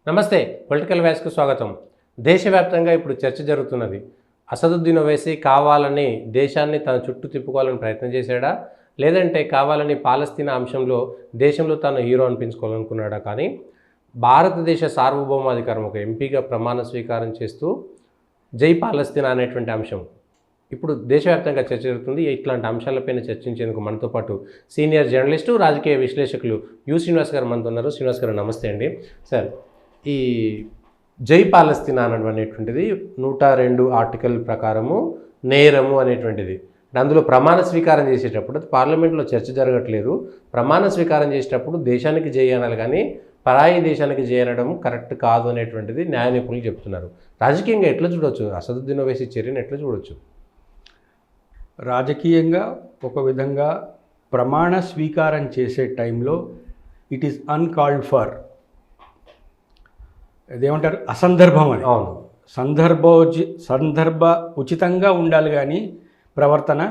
నమస్తే, పొలిటికల్ వ్యాస్కు స్వాగతం. దేశవ్యాప్తంగా ఇప్పుడు చర్చ జరుగుతున్నది. అసదుద్దీన్ ఓవైసీ కావాలని దేశాన్ని తన చుట్టూ తిప్పుకోవాలని ప్రయత్నం చేశాడా, లేదంటే కావాలని పాలస్తీనా అంశంలో దేశంలో తాను హీరో అనిపించుకోవాలనుకున్నాడా? కానీ భారతదేశ సార్వభౌమాధికారం ఒక ఎంపీగా ప్రమాణ స్వీకారం చేస్తూ జై పాలస్తీనా అనేటువంటి అంశం ఇప్పుడు దేశవ్యాప్తంగా చర్చ జరుగుతుంది. ఇట్లాంటి అంశాలపైన చర్చించేందుకు మనతో పాటు సీనియర్ జర్నలిస్టు, రాజకీయ విశ్లేషకులు శ్రీనివాస్ గారు మనతో ఉన్నారు. శ్రీనివాస్ గారు నమస్తే అండి. సార్, ఈ జై పాలస్తీనా అనేటువంటిది 102 ఆర్టికల్ ప్రకారము నేరము అనేటువంటిది. అందులో ప్రమాణ స్వీకారం చేసేటప్పుడు పార్లమెంట్లో చర్చ జరగట్లేదు. ప్రమాణ స్వీకారం చేసేటప్పుడు దేశానికి జై అనాలి, కానీ పరాయి దేశానికి జై అనడం కరెక్ట్ కాదు అనేటువంటిది న్యాయ నిపుణులు చెప్తున్నారు. రాజకీయంగా ఎట్లా చూడవచ్చు అసదుద్దీన్ ఓవైసీ చర్యను ఎట్లా చూడవచ్చు? రాజకీయంగా ఒక విధంగా ప్రమాణ స్వీకారం చేసే టైంలో ఇట్ ఈస్ అన్కాల్డ్ ఫర్, అదేమంటారు, అసందర్భం అని. అవును, సందర్భ ఉచితంగా ఉండాలి, కానీ ప్రవర్తన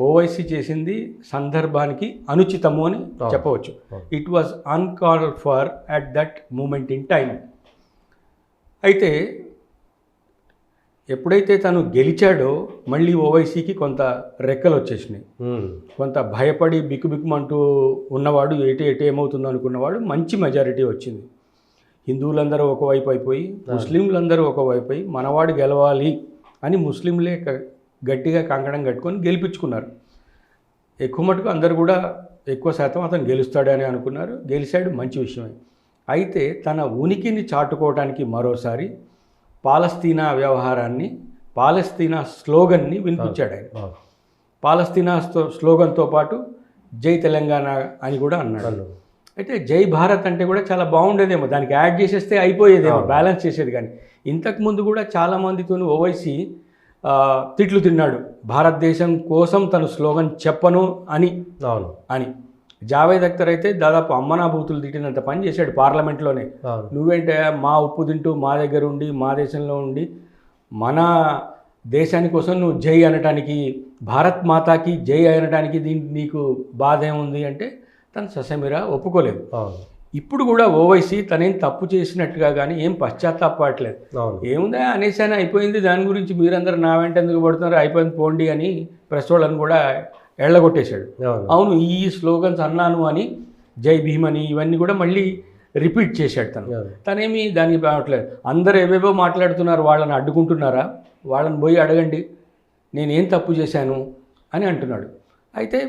ఓవైసీ చేసింది సందర్భానికి అనుచితము అని చెప్పవచ్చు. It was uncalled for at that moment in time. అయితే ఎప్పుడైతే తను గెలిచాడో మళ్ళీ ఓవైసీకి కొంత రెక్కలు వచ్చేసినాయి. కొంత భయపడి బిక్కుబిక్కుమంటూ ఉన్నవాడు ఎటు ఏమవుతుందో అనుకున్నవాడు మంచి మెజారిటీ వచ్చింది. హిందువులందరూ ఒకవైపు అయిపోయి, ముస్లింలందరూ ఒకవైపు అయి మనవాడు గెలవాలి అని ముస్లింలే గట్టిగా కంకణం కట్టుకొని గెలిపించుకున్నారు. ఎక్కువ మటుకు అందరూ కూడా ఎక్కువ శాతం అతను గెలుస్తాడని అనుకున్నారు. గెలిచాడు, మంచి విషయమే. అయితే తన ఉనికిని చాటుకోవడానికి మరోసారి పాలస్తీనా వ్యవహారాన్ని, పాలస్తీనా స్లోగన్ని వినిపించాడు ఆయన. పాలస్తీనా స్లోగన్తో పాటు జై తెలంగాణ అని కూడా అన్నాడు. అయితే జై భారత్ అంటే కూడా చాలా బాగుండేదేమో, దానికి యాడ్ చేసేస్తే అయిపోయేదేమో, బ్యాలెన్స్ చేసేది. కానీ ఇంతకుముందు కూడా చాలామందితో ఓవైసీ తిట్లు తిన్నాడు, భారతదేశం కోసం తను స్లోగన్ చెప్పను అని. అని జావేద్ అఖ్తర్ అయితే దాదాపు అమ్మనా బూతులు తిట్టినంత పని చేశాడు పార్లమెంట్లోనే. నువ్వేంటే మా ఉప్పు తింటూ మా దగ్గర ఉండి, మా దేశంలో ఉండి, మన దేశాని కోసం నువ్వు జై అనటానికి, భారత్ మాతాకి జై అనటానికి దీనికి నీకు బాధ ఏముంది అంటే తను ససమిరా ఒప్పుకోలేదు. ఇప్పుడు కూడా ఓవైసీ తనేం తప్పు చేసినట్టుగా కానీ ఏం పశ్చాత్తాపడలేదు. ఏముందా అనేసానే అయిపోయింది, దాని గురించి మీరందరూ నా వెంట ఎందుకు పడుతున్నారు, అయిపోయింది పోండి అని ప్రెస్ వాళ్ళని కూడా ఎళ్ళగొట్టేశాడు. అవును, ఈ స్లోగన్స్ అన్నాను అని, జై భీమ్ అని, ఇవన్నీ కూడా మళ్ళీ రిపీట్ చేశాడు తనేమి దానికి రావట్లేదు. అందరూ ఏవేవో మాట్లాడుతున్నారు, వాళ్ళని అడ్డుకుంటున్నారా? వాళ్ళని పోయి అడగండి నేనేం తప్పు చేశాను అని అంటున్నాడు. అయితే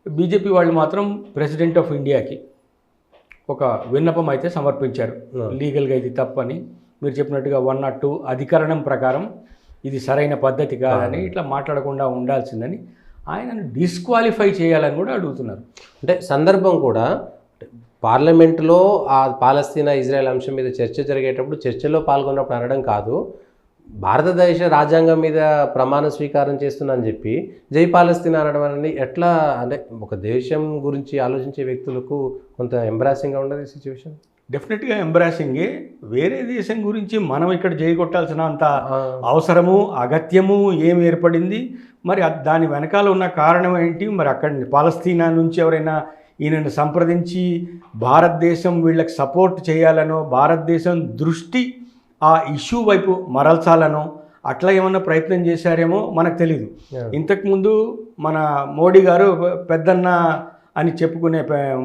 బీజేపీ వాళ్ళు మాత్రం ప్రెసిడెంట్ ఆఫ్ ఇండియాకి ఒక విన్నపం అయితే సమర్పించారు. లీగల్గా ఇది తప్పని, మీరు చెప్పినట్టుగా 102 అధికరణం ప్రకారం ఇది సరైన పద్ధతి కాదని, ఇట్లా మాట్లాడకుండా ఉండాల్సిందని ఆయనను డిస్క్వాలిఫై చేయాలని కూడా అడుగుతున్నారు. అంటే సందర్భం కూడా పార్లమెంటులో ఆ పాలస్తీనా ఇజ్రాయెల్ అంశం మీద చర్చ జరిగేటప్పుడు చర్చలో పాల్గొన్నప్పుడు అనడం కాదు, భారతదేశ రాజ్యాంగం మీద ప్రమాణ స్వీకారం చేస్తున్నానని చెప్పి జై పాలస్తీనా అనడం అనేది ఎట్లా, అంటే ఒక దేశం గురించి ఆలోచించే వ్యక్తులకు కొంత ఎంబ్రాసింగ్గా ఉండదు ఈ సిచ్యువేషన్. డెఫినెట్గా ఎంబ్రాసింగే. వేరే దేశం గురించి మనం ఇక్కడ జై కొట్టాల్సిన అంత అవసరము, అగత్యము ఏం ఏర్పడింది? మరి దాని వెనకాల ఉన్న కారణం ఏంటి? మరి అక్కడ పాలస్తీనా నుంచి ఎవరైనా ఈయనను సంప్రదించి భారతదేశం వీళ్ళకి సపోర్ట్ చేయాలనో, భారతదేశం దృష్టి ఆ ఇష్యూ వైపు మరల్చాలనో అట్లా ఏమన్నా ప్రయత్నం చేశారేమో మనకు తెలీదు. ఇంతకుముందు మన మోడీ గారు పెద్దన్న అని చెప్పుకునే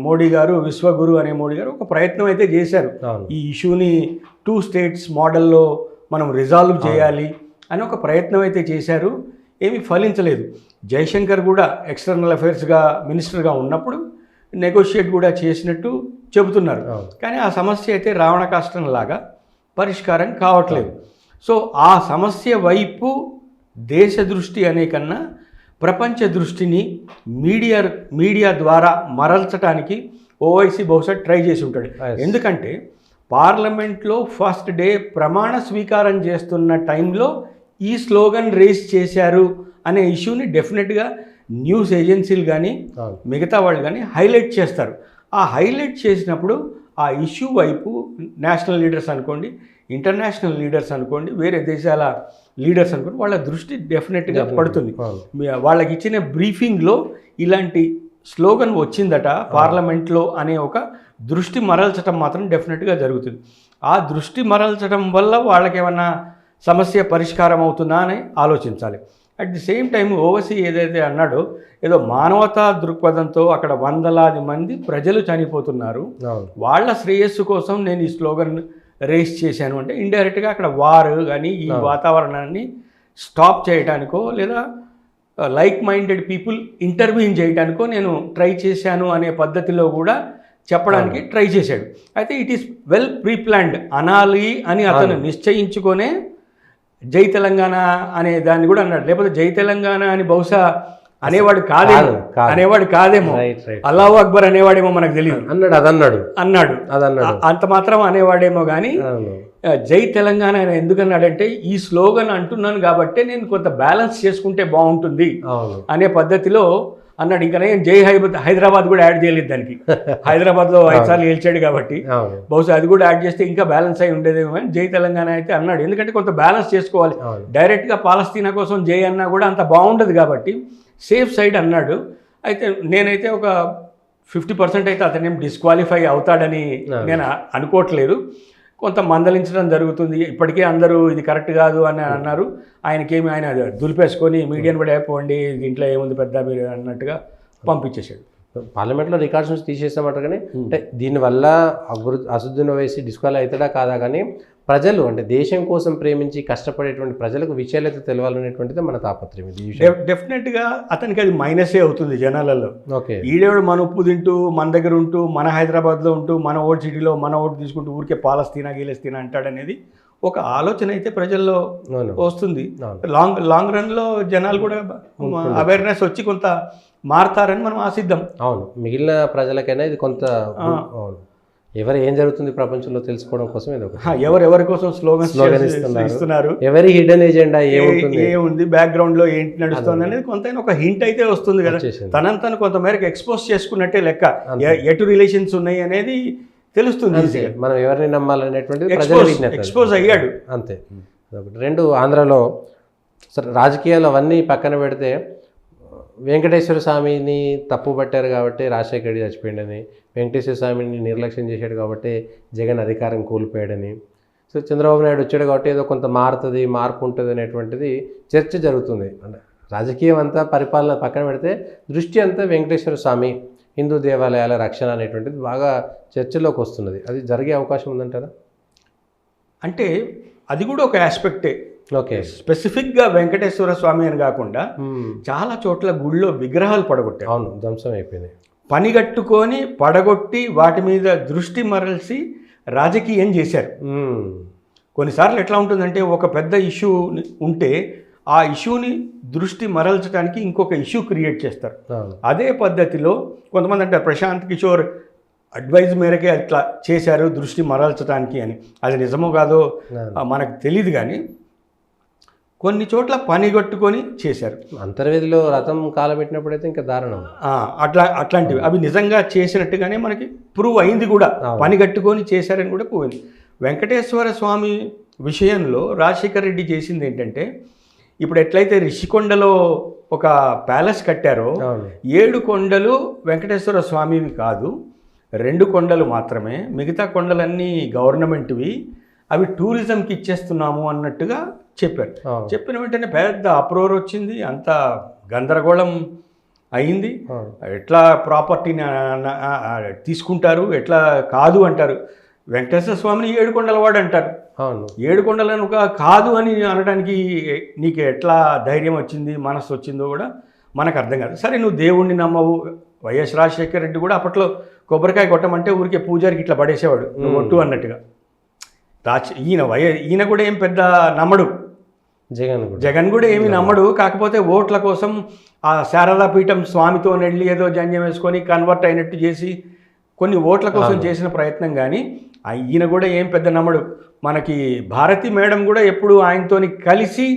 మోడీ గారు, విశ్వగురు అనే మోడీ గారు ఒక ప్రయత్నం అయితే చేశారు. ఈ ఇష్యూని 2 స్టేట్స్ మోడల్లో మనం రిజాల్వ్ చేయాలి అని ఒక ప్రయత్నం అయితే చేశారు. ఏమీ ఫలించలేదు. జయశంకర్ కూడా ఎక్స్టర్నల్ అఫైర్స్గా మినిస్టర్గా ఉన్నప్పుడు నెగోషియేట్ కూడా చేసినట్టు చెబుతున్నారు. కానీ ఆ సమస్య అయితే రావణ కాష్టంలాగా పరిష్కారం కావట్లేదు. సో ఆ సమస్య వైపు దేశ దృష్టి అనే కన్నా ప్రపంచ దృష్టిని మీడియా ద్వారా మరల్చడానికి ఓవైసీ బహుశా ట్రై చేసి ఉంటాడు. ఎందుకంటే పార్లమెంట్లో ఫస్ట్ డే ప్రమాణ స్వీకారం చేస్తున్న టైంలో ఈ స్లోగన్ రేస్ చేశారు అనే ఇష్యూని డెఫినెట్గా న్యూస్ ఏజెన్సీలు కానీ మిగతా వాళ్ళు కానీ హైలైట్ చేస్తారు. ఆ హైలైట్ చేసినప్పుడు ఆ ఇష్యూ వైపు నేషనల్ లీడర్స్ అనుకోండి, ఇంటర్నేషనల్ లీడర్స్ అనుకోండి, వేరే దేశాల లీడర్స్ అనుకోండి, వాళ్ళ దృష్టి డెఫినెట్గా పడుతుంది. వాళ్ళకి ఇచ్చిన బ్రీఫింగ్లో ఇలాంటి స్లోగన్ వచ్చిందట పార్లమెంట్లో అనే ఒక దృష్టి మరల్చడం మాత్రం డెఫినెట్గా జరుగుతుంది. ఆ దృష్టి మరల్చడం వల్ల వాళ్ళకి ఏమన్నా సమస్య పరిష్కారం అవుతుందా అని ఆలోచించాలి. At the same time Owaisi ఏదైతే అన్నాడో ఏదో మానవతా దృక్పథంతో అక్కడ వందలాది మంది ప్రజలు చనిపోతున్నారు, వాళ్ళ శ్రేయస్సు కోసం నేను ఈ స్లోగన్ రేస్ చేశాను అంటే ఇండైరెక్ట్గా అక్కడ వార్ కానీ ఈ వాతావరణాన్ని స్టాప్ చేయడానికో లేదా లైక్ మైండెడ్ పీపుల్ ఇంటర్వ్యూన్ చేయడానికో నేను ట్రై చేశాను అనే పద్ధతిలో కూడా చెప్పడానికి ట్రై చేశాడు. అయితే ఇట్ ఈస్ వెల్ ప్రీప్లాన్డ్ అనాలి అని అతను నిశ్చయించుకొనే జై తెలంగాణ అనే దాన్ని కూడా అన్నాడు. లేకపోతే జై తెలంగాణ అని బహుశా అనేవాడు కాదేమో, అల్లాహు అక్బర్ అనేవాడేమో మనకు తెలియదు, అన్నాడు అంత మాత్రం అనేవాడేమో కానీ జై తెలంగాణ అని ఎందుకన్నాడంటే ఈ స్లోగన్ అంటున్నాను కాబట్టి నేను కొంత బ్యాలెన్స్ చేసుకుంటే బాగుంటుంది అనే పద్ధతిలో అన్నాడు. ఇంకా నేను జై హైదరాబాద్ కూడా యాడ్ చేయలేదు దానికి, హైదరాబాద్లో 5 సార్లు గెలిచాడు కాబట్టి బహుశా అది కూడా యాడ్ చేస్తే ఇంకా బ్యాలెన్స్ అయి ఉండేదేమో కానీ జై తెలంగాణ అయితే అన్నాడు. ఎందుకంటే కొంత బ్యాలెన్స్ చేసుకోవాలి, డైరెక్ట్గా పాలస్తీనా కోసం జై అన్నా కూడా అంత బాగుండదు కాబట్టి సేఫ్ సైడ్ అన్నాడు. అయితే నేనైతే ఒక 50% అయితే అతనేం డిస్క్వాలిఫై అవుతాడని నేను అనుకోవట్లేదు. కొంత మందలించడం జరుగుతుంది. ఇప్పటికే అందరూ ఇది కరెక్ట్ కాదు అని అన్నారు. ఆయనకేమి ఆయన దులిపేసుకొని మీడియాని కూడా అయిపోండి దీంట్లో ఏముంది పెద్ద మీరు అన్నట్టుగా పంపించేశాడు. పార్లమెంట్లో రికార్డ్స్ నుంచి తీసేస్తామంట కానీ అంటే దీనివల్ల అసదుద్దీన్ ఓవైసీ డిస్క్వాలిఫై అవుతాడా కాదా కానీ ప్రజలు అంటే దేశం కోసం ప్రేమించి కష్టపడేటువంటి ప్రజలకు విషయాలు అయితే తెలవాలనేటువంటిది మన తాపత్రయం. ఇది డెఫినెట్గా అతనికి అది మైనసే అవుతుంది జనాలలో. ఓకే, ఈడేవాడు మన ఉప్పు తింటూ మన దగ్గర ఉంటూ మన హైదరాబాద్లో ఉంటూ మన ఓటు సిటీలో మన ఓటు తీసుకుంటూ ఊరికే పాలస్తీనా గీలస్తీనా అంటాడనేది ఒక ఆలోచన అయితే ప్రజల్లో వస్తుంది. లాంగ్ రన్లో జనాలు కూడా అవేర్నెస్ వచ్చి కొంత మారుతారని మనం ఆశిద్దాం. అవును, మిగిలిన ప్రజలకైనా ఇది కొంత అవును ఎవరు ఏం జరుగుతుంది ప్రపంచంలో తెలుసుకోవడం కోసం ఎవరెవరి కోసం స్లోగన్ ఇస్తున్నారు, ఎవరి హిడెన్ ఎజెండా ఏముంది బ్యాక్గ్రౌండ్ లో ఏంటి నడుస్తుంది అనేది కొంత ఒక హింట్ అయితే వస్తుంది కదా. తనంతను కొంత మేరకు ఎక్స్పోజ్ చేసుకున్నట్టే లెక్క, ఎటు రిలేషన్స్ ఉన్నాయి అనేది తెలుస్తుంది. మనం ఎవరిని నమ్మాలనేటువంటిది ఎక్స్పోజ్ అయ్యాడు అంతే. రెండు ఆంధ్రాలో సరే రాజకీయాలు అవన్నీ పక్కన పెడితే వెంకటేశ్వర స్వామిని తప్పు పట్టారు కాబట్టి రాజశేఖర రెడ్డి చచ్చిపోయాడని, వెంకటేశ్వర స్వామిని నిర్లక్ష్యం చేశాడు కాబట్టి జగన్ అధికారం కోల్పోయాడని, సో చంద్రబాబు నాయుడు వచ్చాడు కాబట్టి ఏదో కొంత మార్పు ఉంటుంది అనేటువంటిది చర్చ జరుగుతుంది. రాజకీయం అంతా పరిపాలన పక్కన పెడితే దృష్టి అంతా వెంకటేశ్వర స్వామి హిందూ దేవాలయాల రక్షణ అనేటువంటిది బాగా చర్చలోకి వస్తున్నది. అది జరిగే అవకాశం ఉందంటారా? అంటే అది కూడా ఒక ఆస్పెక్టే. ఓకే, స్పెసిఫిక్గా వెంకటేశ్వర స్వామి అని కాకుండా చాలా చోట్ల గుళ్ళో విగ్రహాలు పడగొట్టారు. అవును, ధ్వంసం అయిపోయినాయి. పనిగట్టుకొని పడగొట్టి వాటి మీద దృష్టి మరల్చి రాజకీయం చేశారు. కొన్నిసార్లు ఎట్లా ఉంటుందంటే ఒక పెద్ద ఇష్యూ ఉంటే ఆ ఇష్యూని దృష్టి మరల్చడానికి ఇంకొక ఇష్యూ క్రియేట్ చేస్తారు. అదే పద్ధతిలో కొంతమంది అంటారు ప్రశాంత్ కిషోర్ అడ్వైజ్ మేరకే అట్లా చేశారు దృష్టి మరల్చడానికి అని. అది నిజమో కాదో మనకు తెలియదు కానీ కొన్ని చోట్ల పనిగట్టుకొని చేశారు. అంతర్వేదిలో రథం కాలబెట్టినప్పుడైతే ఇంకా దారుణం. అట్లాంటివి అవి నిజంగా చేసినట్టుగానే మనకి ప్రూవ్ అయింది కూడా, పనిగట్టుకొని చేశారని కూడా పోయింది. వెంకటేశ్వర స్వామి విషయంలో రాజశేఖర రెడ్డి చేసింది ఏంటంటే ఇప్పుడు ఎట్లయితే రిషికొండలో ఒక ప్యాలెస్ కట్టారో 7 కొండలు వెంకటేశ్వర స్వామివి కాదు, 2 కొండలు మాత్రమే, మిగతా కొండలన్నీ గవర్నమెంట్వి, అవి టూరిజంకి ఇచ్చేస్తున్నాము అన్నట్టుగా చెప్పారు. చెప్పిన వెంటనే పెద్ద అప్రోర్ వచ్చింది, అంత గందరగోళం అయింది. ఎట్లా ప్రాపర్టీని తీసుకుంటారు, ఎట్లా కాదు అంటారు. వెంకటేశ్వర స్వామిని 7 కొండల వాడు అంటారు. 7 కొండలను కాదు అని అనడానికి నీకు ఎట్లా ధైర్యం వచ్చింది, మనసు వచ్చిందో కూడా మనకు అర్థం కాదు. సరే నువ్వు దేవుణ్ణి నమ్మవు. వైఎస్ రాజశేఖర రెడ్డి కూడా అప్పట్లో కొబ్బరికాయ కొట్టమంటే ఊరికే పూజారికి ఇట్లా పడేసేవాడు నువ్వు ఒట్టు అన్నట్టుగా. ఈయన కూడా ఏం పెద్ద నమ్మడు, జగన్ కూడా ఏమి నమ్మడు. కాకపోతే ఓట్ల కోసం ఆ శారదాపీఠం స్వామితో వెళ్ళి ఏదో జంజం వేసుకొని కన్వర్ట్ అయినట్టు చేసి కొన్ని ఓట్ల కోసం చేసిన ప్రయత్నం. కానీ ఈయన కూడా ఏం పెద్ద నమ్మడు. మనకి భారతి మేడం కూడా ఎప్పుడు ఆయనతోని కలిసి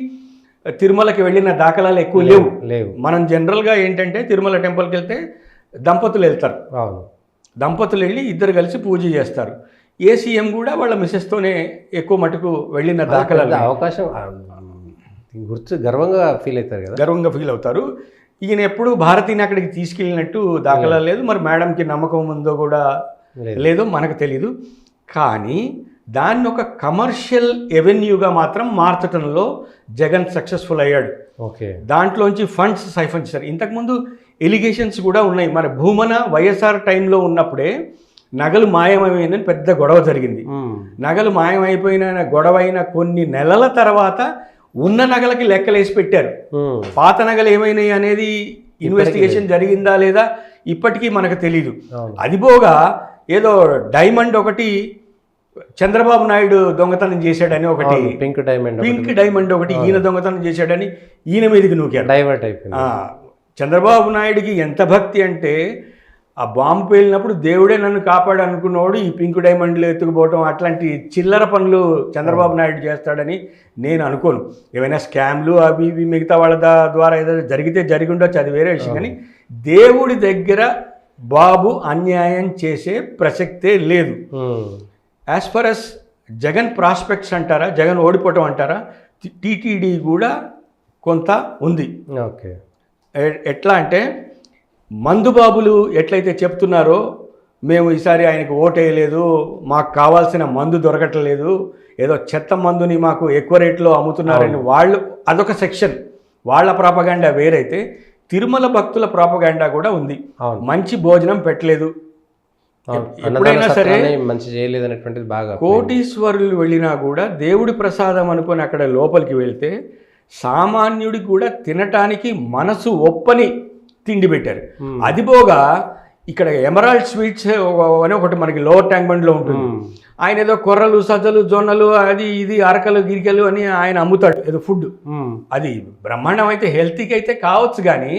తిరుమలకి వెళ్ళిన దాఖలాలు ఎక్కువ లేవు. మనం జనరల్గా ఏంటంటే తిరుమల టెంపుల్కి వెళ్తే దంపతులు వెళ్తారు, దంపతులు వెళ్ళి ఇద్దరు కలిసి పూజ చేస్తారు. ఏసీఎం కూడా వాళ్ళ మిసెస్తోనే ఎక్కువ మటుకు వెళ్ళిన దాఖలాలు అవకాశం గర్వంగా ఫీల్ అవుతారు. ఈయన ఎప్పుడు భారతిని అక్కడికి తీసుకెళ్ళినట్టు దాఖలా లేదు. మరి మేడంకి నమ్మకం ఉందో కూడా లేదో మనకు తెలీదు. కానీ దాన్ని ఒక కమర్షియల్ ఎవెన్యూగా మాత్రం మార్చడంలో జగన్ సక్సెస్ఫుల్ అయ్యాడు. ఓకే. దాంట్లోంచి ఫండ్స్ సైఫన్ చేశారు. ఇంతకుముందు ఎలిగేషన్స్ కూడా ఉన్నాయి. మన భూమన వైఎస్ఆర్ టైంలో ఉన్నప్పుడే నగలు మాయమైపోయిందని పెద్ద గొడవ జరిగింది. నగలు మాయమైపోయిన గొడవ అయిన కొన్ని నెలల తర్వాత ఉన్న నగలకి లెక్కలేసి పెట్టారు. పాత నగలు ఏమైనాయి అనేది ఇన్వెస్టిగేషన్ జరిగిందా లేదా ఇప్పటికీ మనకు తెలీదు. అది పోగా ఏదో డైమండ్ ఒకటి చంద్రబాబు నాయుడు దొంగతనం చేశాడని ఒకటి, పింక్ డైమండ్ ఒకటి ఈయన దొంగతనం చేశాడని ఈయన మీదకి నూకారు. డైవర్ట్ అయిపోయింది. చంద్రబాబు నాయుడికి ఎంత భక్తి అంటే ఆ బాంబు పేలినప్పుడు దేవుడే నన్ను కాపాడు అనుకున్నవాడు ఈ పింక్ డైమండ్లు ఎత్తుకుపోవటం అట్లాంటి చిల్లర పనులు చంద్రబాబు నాయుడు చేస్తాడని నేను అనుకోను. ఏమైనా స్కామ్లు అవి ఇవి మిగతా వాళ్ళ ద్వారా ఏదైనా జరిగితే జరిగి ఉండొచ్చు, అది వేరే విషయం. కానీ దేవుడి దగ్గర బాబు అన్యాయం చేసే ప్రసక్తే లేదు. As far as Jagan prospects అంటారా, జగన్ ఓడిపోవటం అంటారా, టీటీడీ కూడా కొంత ఉంది. ఓకే. ఎట్లా అంటే మందుబాబులు ఎట్లయితే చెప్తున్నారో మేము ఈసారి ఆయనకు ఓటేయలేదు, మాకు కావాల్సిన మందు దొరకట్లేదు, ఏదో చెత్త మందుని మాకు ఎక్కువ రేట్లో అమ్ముతున్నారని వాళ్ళు, అదొక సెక్షన్, వాళ్ళ ప్రాపగాండా వేరైతే తిరుమల భక్తుల ప్రాపగాండా కూడా ఉంది. మంచి భోజనం పెట్టలేదు, ఎప్పుడైనా సరే మంచి చేయలేదు అనేటువంటిది బాగా. కోటీశ్వరులు వెళ్ళినా కూడా దేవుడి ప్రసాదం అనుకొని అక్కడ లోపలికి వెళ్తే సామాన్యుడికి కూడా తినటానికి మనసు ఒప్పని తిండి పెట్టారు. అది పోగా ఇక్కడ ఎమరాల్డ్ స్వీట్స్ అని ఒకటి మనకి లోవర్ ట్యాంక్ బండ్లో ఉంటుంది. ఆయన ఏదో కొర్రలు సజ్జలు జొన్నలు అది ఇది అరకలు గిరికలు అని ఆయన అమ్ముతాడు ఏదో ఫుడ్. అది బ్రహ్మాండం అయితే హెల్తీకి అయితే కావచ్చు, కానీ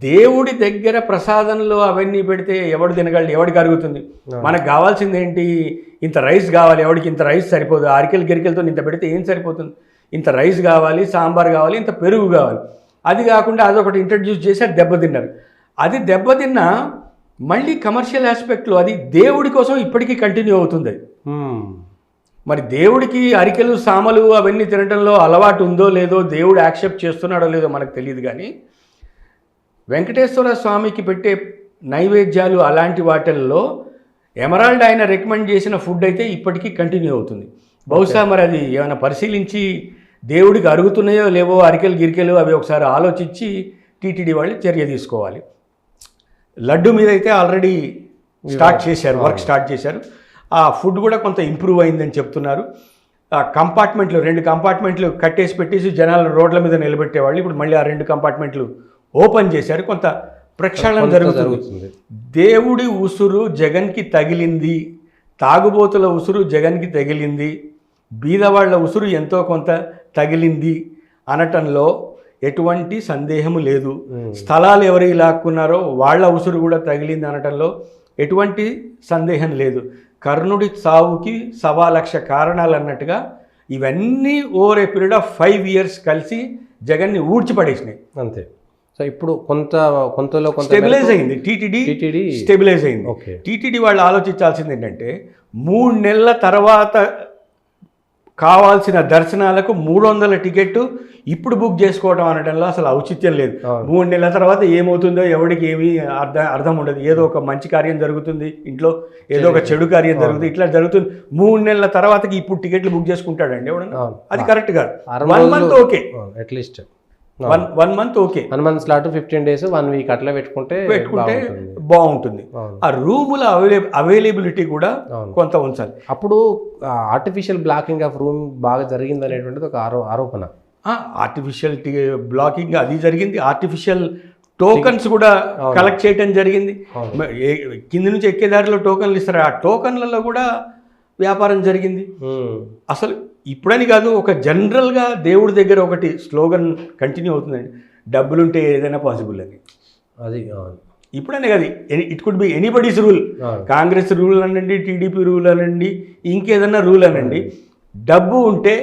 దేవుడి దగ్గర ప్రసాదంలో అవన్నీ పెడితే ఎవడు తినగలడు, ఎవడికి అరుగుతుంది? మనకు కావాల్సింది ఏంటి? ఇంత రైస్ కావాలి, ఎవడికి ఇంత రైస్ సరిపోదు, అరికెలు గిరికెలతో ఇంత పెడితే ఏం సరిపోతుంది? ఇంత రైస్ కావాలి, సాంబార్ కావాలి, ఇంత పెరుగు కావాలి. అది కాకుండా అదొకటి ఇంట్రడ్యూస్ చేసి అది దెబ్బతిన్నారు. అది దెబ్బతిన్నా మళ్ళీ కమర్షియల్ ఆస్పెక్ట్లో అది దేవుడి కోసం ఇప్పటికీ కంటిన్యూ అవుతుంది. మరి దేవుడికి అరికెలు సామలు అవన్నీ తినడంలో అలవాటు ఉందో లేదో, దేవుడు యాక్సెప్ట్ చేస్తున్నాడో లేదో మనకు తెలియదు, కానీ వెంకటేశ్వర స్వామికి పెట్టే నైవేద్యాలు అలాంటి వాటిల్లో ఎమరాల్డ్ ఆయన రికమెండ్ చేసిన ఫుడ్ అయితే ఇప్పటికీ కంటిన్యూ అవుతుంది. బహుశా మరి అది ఏమైనా పరిశీలించి దేవుడికి అరుగుతున్నాయో లేవో అరికెలు గిరికెలు అవి ఒకసారి ఆలోచించి టీటీడీ వాళ్ళు చర్య తీసుకోవాలి. లడ్డు మీద అయితే ఆల్రెడీ స్టార్ట్ చేశారు, వర్క్ స్టార్ట్ చేశారు. ఆ ఫుడ్ కూడా కొంత ఇంప్రూవ్ అయిందని చెప్తున్నారు. ఆ కంపార్ట్మెంట్లు 2 కంపార్ట్మెంట్లు కట్టేసి పెట్టేసి జనాలను రోడ్ల మీద నిలబెట్టేవాళ్ళు, ఇప్పుడు మళ్ళీ ఆ 2 కంపార్ట్మెంట్లు ఓపెన్ చేశారు. కొంత ప్రక్షాళన జరుగుతుంది. దేవుడి ఉసురు జగన్కి తగిలింది, తాగుబోతుల ఉసురు జగన్కి తగిలింది, బీదవాళ్ల ఉసురు ఎంతో కొంత తగిలింది అనటంలో ఎటువంటి సందేహము లేదు. స్థలాలు ఎవరికి లాక్కున్నారో వాళ్ళ ఉసురు కూడా తగిలింది అనటంలో ఎటువంటి సందేహం లేదు. కర్ణుడి చావుకి 1,00,000 కారణాలు అన్నట్టుగా ఇవన్నీ over a period of 5 years కలిసి జగన్ని ఊడ్చిపడేసినాయి అంతే. సో ఇప్పుడు కొంతలో స్టెబిలైజ్ అయింది, టీటీడీ స్టెబిలైజ్ అయింది. టీటీడీ వాళ్ళు ఆలోచించాల్సింది ఏంటంటే 3 నెలల తర్వాత కావాల్సిన దర్శనాలకు 300 టికెట్ ఇప్పుడు బుక్ చేసుకోవడం అనడంలో అసలు ఔచిత్యం లేదు. 3 నెలల తర్వాత ఏమవుతుందో ఎవరికి ఏమీ అర్థం ఉండదు. ఏదో ఒక మంచి కార్యం జరుగుతుంది ఇంట్లో, ఏదో ఒక చెడు కార్యం జరుగుతుంది, ఇట్లా జరుగుతుంది. 3 నెలల తర్వాతకి ఇప్పుడు టికెట్లు బుక్ చేసుకుంటాడండి ఎవడన్నా? అది కరెక్ట్ కాదు. 1 month okay, at least 1 month okay, 1 month slot 15 days 1 week అట్లా పెట్టుకుంటే బాగుంటుంది. ఆ రూముల అవైలబిలిటీ కూడా కొంత ఉంచాలి. అప్పుడు ఆర్టిఫిషియల్ బ్లాకింగ్ ఆఫ్ రూమ్ బాగా జరిగింది అనేటువంటిది ఒక ఆరోపణ. ఆర్టిఫిషియల్ బ్లాకింగ్ అది జరిగింది. ఆర్టిఫిషియల్ టోకన్స్ కూడా కలెక్ట్ చేయడం జరిగింది. కింది నుంచి ఎక్కేదారిలో టోకన్లు ఇస్తారు, ఆ టోకన్లలో కూడా వ్యాపారం జరిగింది. అసలు ఇప్పుడని కాదు, ఒక జనరల్గా దేవుడి దగ్గర ఒకటి స్లోగన్ కంటిన్యూ అవుతుందండి, డబ్బులుంటే ఏదైనా పాసిబుల్ అని. అది ఇప్పుడనే కాదు, it could be anybody's rule. Congress rule అనండి, టీడీపీ రూల్ అనండి, ఇంకేదన్నా రూల్ అనండి, డబ్బు ఉంటే